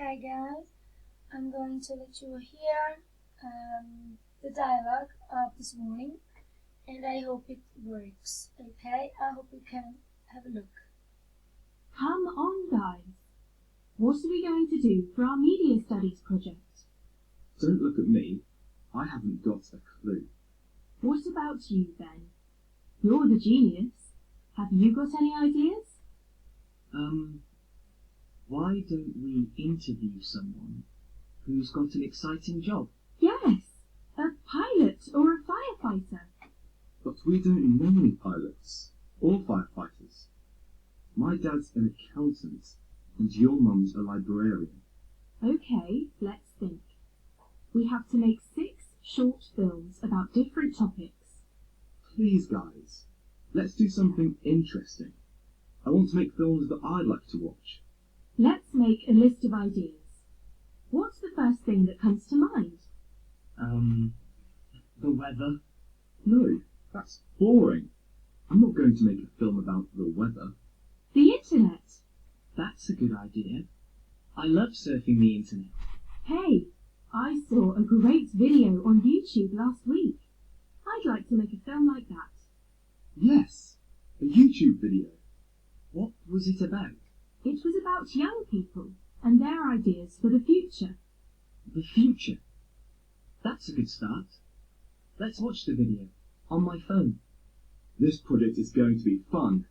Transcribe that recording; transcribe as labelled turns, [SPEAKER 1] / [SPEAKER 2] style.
[SPEAKER 1] Okay guys, I'm going to let you hear the dialogue of this morning, and I hope it works. Okay, I hope you can have a look.
[SPEAKER 2] Come on guys, what are we going to do for our media studies project?
[SPEAKER 3] Don't look at me, I haven't got a clue.
[SPEAKER 2] What about you then? You're the genius. Have you got any ideas?
[SPEAKER 4] Why don't we interview someone who's got an exciting job?
[SPEAKER 2] Yes, a pilot or a firefighter.
[SPEAKER 3] But we don't know any pilots or firefighters. My dad's an accountant and your mum's a librarian.
[SPEAKER 2] Okay, let's think. We have to make 6 short films about different topics.
[SPEAKER 3] Please guys, let's do something interesting. I want to make films that I'd like to watch.
[SPEAKER 2] Let's make a list of ideas. What's the first thing that comes to mind?
[SPEAKER 4] The weather.
[SPEAKER 3] No, that's boring. I'm not going to make a film about the weather.
[SPEAKER 2] The internet.
[SPEAKER 4] That's a good idea. I love surfing the internet.
[SPEAKER 2] Hey, I saw a great video on YouTube last week. I'd like to make a film like that.
[SPEAKER 3] Yes, a YouTube video.
[SPEAKER 4] What was it about?
[SPEAKER 2] It was about young people and their ideas for the future.
[SPEAKER 4] The future. That's a good start. Let's watch the video on my phone.
[SPEAKER 3] This project is going to be fun.